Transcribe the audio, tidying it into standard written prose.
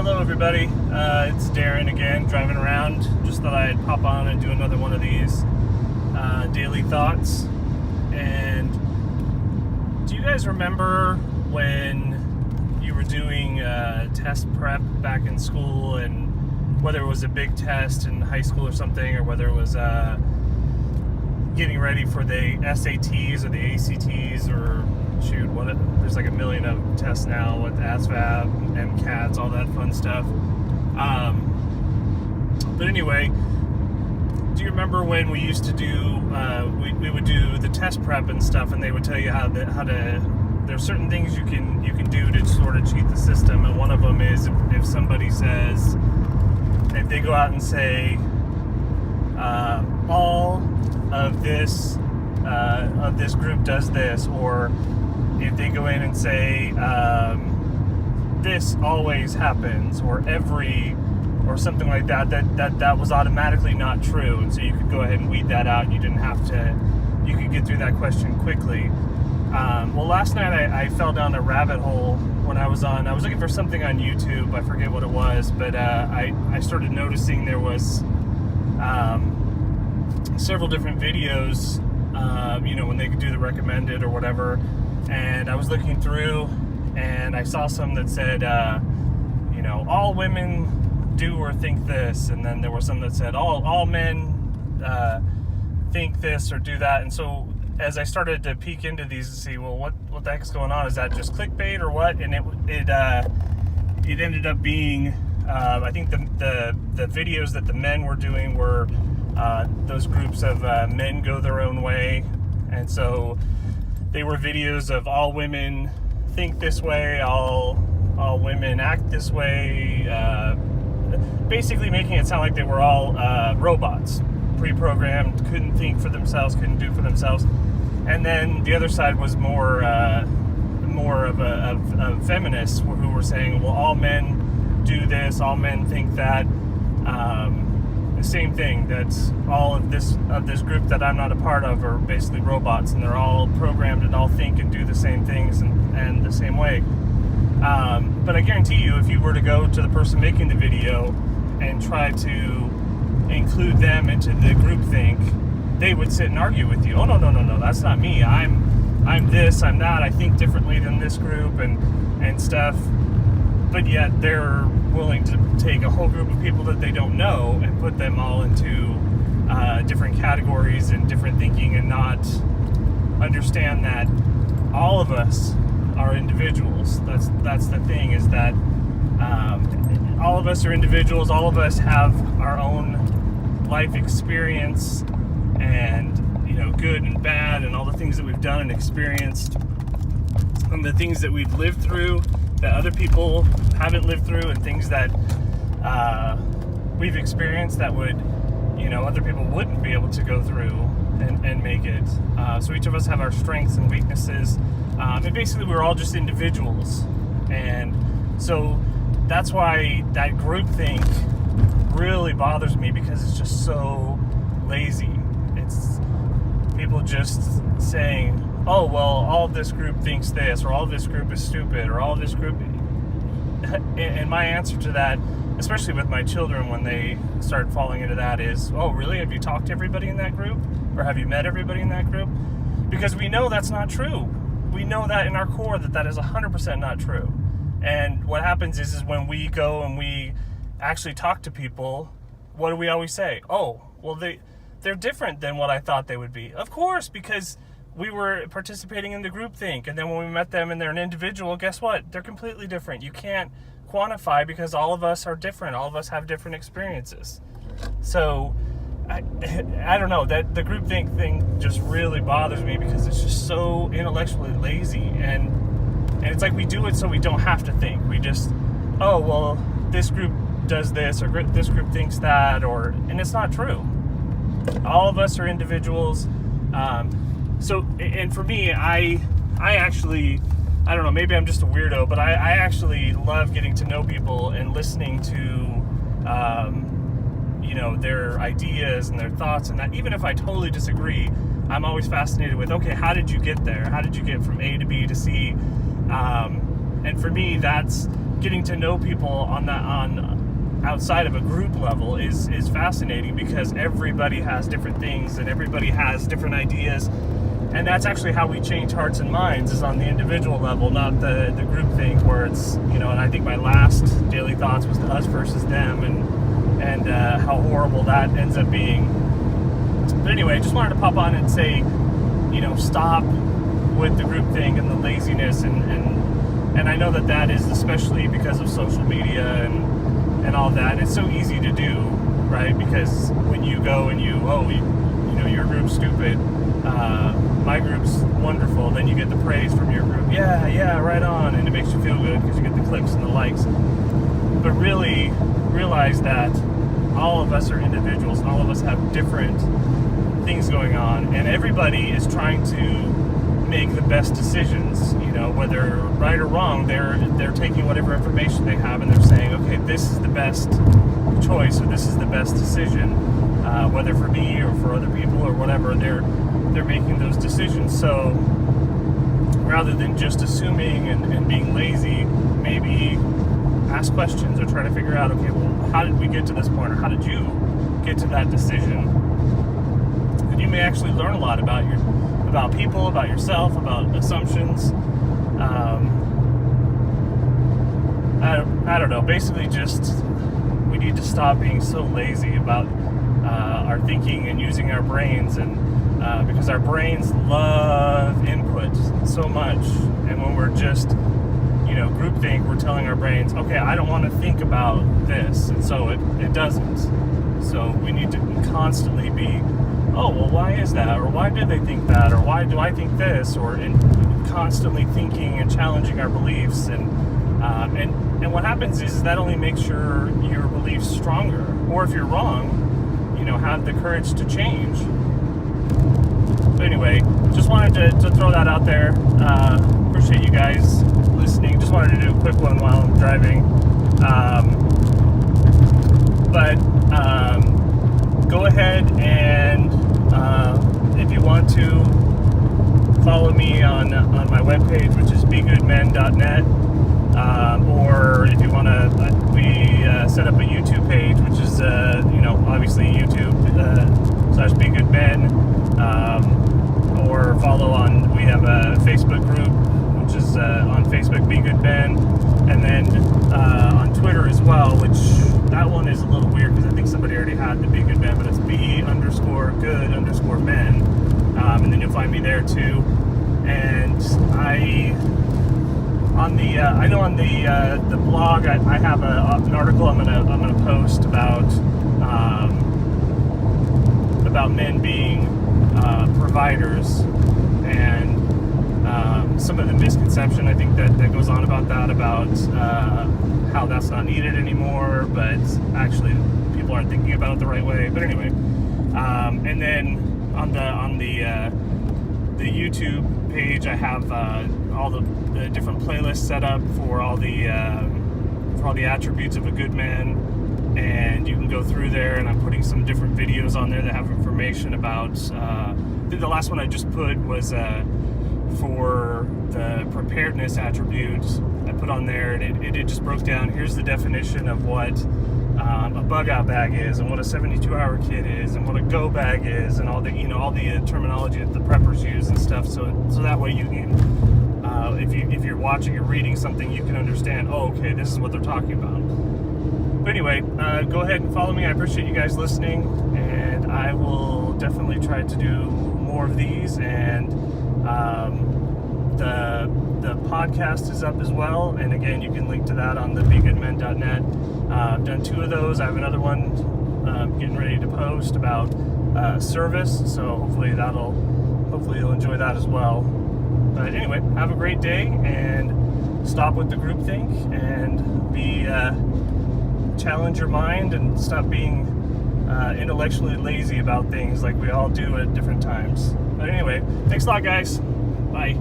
Hello everybody, it's Darren again, driving around. Just thought I'd pop on and do another one of these daily thoughts. And do you guys remember when you were doing test prep back in school, and whether it was a big test in high school or something, or whether it was getting ready for the SATs or the ACTs, or there's like a million of tests now with ASVAB, MCATs, all that fun stuff. But anyway, do you remember when we used to do, we would do the test prep and stuff, and they would tell you how to there's certain things you can do to sort of cheat the system, and one of them is if somebody says, if they go out and say, all of this group does this, or if they go in and say, this always happens, or something like that was automatically not true, and so you could go ahead and weed that out, and you could get through that question quickly. Well, last night I fell down a rabbit hole when I was looking for something on YouTube. I forget what it was, but I started noticing there was several different videos, when they could do the recommended or whatever, and I was looking through, and I saw some that said, all women do or think this, and then there was some that said all men think this or do that. And so as I started to peek into these and see, well, what the heck's going on? Is that just clickbait or what? And it ended up being, I think the videos that the men were doing were those groups of men go their own way, and so they were videos of all women think this way, all women act this way, basically making it sound like they were all robots, pre-programmed, couldn't think for themselves, couldn't do for themselves. And then the other side was more of feminists who were saying, well, all men do this, all men think that. The same thing, that's all of this group that I'm not a part of are basically robots, and they're all programmed and all think and do the same things and the same way. But I guarantee you, if you were to go to the person making the video and try to include them into the groupthink, they would sit and argue with you. Oh, no, that's not me. I'm this, I'm that, I think differently than this group and stuff. But yet they're willing to take a whole group of people that they don't know and put them all into different categories and different thinking, and not understand that all of us are individuals. That's the thing, is that all of us are individuals. All of us have our own life experience, and good and bad, and all the things that we've done and experienced, and the things that we've lived through that other people haven't lived through, and things that we've experienced that would, other people wouldn't be able to go through and make it. So each of us have our strengths and weaknesses, and basically we're all just individuals. And so that's why that groupthink really bothers me, because it's just so lazy. It's people just saying, oh, well, all of this group thinks this, or all of this group is stupid, or all of this group. And my answer to that, especially with my children when they start falling into that, is, oh, really? Have you talked to everybody in that group? Or have you met everybody in that group? Because we know that's not true. We know that in our core that is 100% not true. And what happens is when we go and we actually talk to people, what do we always say? Oh, well, they're different than what I thought they would be. Of course, because we were participating in the groupthink, and then when we met them and they're an individual, guess what? They're completely different. You can't quantify, because all of us are different. All of us have different experiences. So I don't know, that the groupthink thing just really bothers me, because it's just so intellectually lazy, and it's like we do it so we don't have to think. We just, oh, well, this group does this, or this group thinks that, and it's not true. All of us are individuals. So, and for me, I actually, I don't know, maybe I'm just a weirdo, but I actually love getting to know people and listening to, their ideas and their thoughts, and that, even if I totally disagree, I'm always fascinated with, okay, how did you get there? How did you get from A to B to C? And for me, that's getting to know people on outside of a group level is fascinating, because everybody has different things and everybody has different ideas, and that's actually how we change hearts and minds, is on the individual level, not the group thing where it's, and I think my last daily thoughts was the us versus them, and how horrible that ends up being. But anyway, just wanted to pop on and say, stop with the group thing and the laziness, and I know that is especially because of social media and all that. And it's so easy to do, right? Because when you go and your group's stupid, my group's wonderful, then you get the praise from your group. Yeah, right on, and it makes you feel good because you get the clicks and the likes. But really realize that all of us are individuals, and all of us have different things going on, and everybody is trying to make the best decisions, whether right or wrong. They're taking whatever information they have and they're saying, okay, this is the best choice, or this is the best decision, whether for me or for other people or whatever. They're making those decisions. So rather than just assuming and being lazy, maybe ask questions or try to figure out, okay, well, how did we get to this point, or how did you get to that decision? And you may actually learn a lot about people, about yourself, about assumptions. I don't know. Basically, just we need to stop being so lazy about our thinking and using our brains, and because our brains love input so much. And when we're just groupthink, we're telling our brains, okay, I don't want to think about this, and so it doesn't. So we need to constantly be, oh, well, why is that? Or why did they think that? Or why do I think this? Or constantly thinking and challenging our beliefs. And what happens is that only makes your beliefs stronger. Or if you're wrong, have the courage to change. But anyway, just wanted to throw that out there. Appreciate you guys listening. Just wanted to do a quick one while I'm driving. Go ahead and if you want to follow me on my webpage, which is begoodmen.net, or if you want to, we set up a YouTube page, which is obviously YouTube /begoodmen, or follow on. We have a Facebook group, which is on Facebook, Be Good Men, and then on Twitter as well, which that one is a little weird because I think somebody already had the Be Good Men, but it's be_good_men, and then you'll find me there too. And I know on the blog I have an article I'm gonna post about men being providers, and some of the misconception I think that goes on about that, about how that's not needed anymore, but actually people aren't thinking about it the right way. But anyway, and then on the YouTube page, I have all the different playlists set up for all the attributes of a good man, and you can go through there, and I'm putting some different videos on there that have information about the last one I just put was for the preparedness attributes. I put on there, and it just broke down, here's the definition of what a bug out bag is, and what a 72-hour kit is, and what a go bag is, and all the terminology that the preppers use and stuff. So that way you can, if you're watching or reading something, you can understand. Oh, okay, this is what they're talking about. But anyway, go ahead and follow me. I appreciate you guys listening, and I will definitely try to do more of these. And the podcast is up as well, and again, you can link to that on the begoodmen.net. I've done 2 of those. I have another one getting ready to post about service, so hopefully you'll enjoy that as well. But anyway, have a great day, and stop with the groupthink, and challenge your mind, and stop being intellectually lazy about things like we all do at different times. But anyway, thanks a lot, guys. Bye.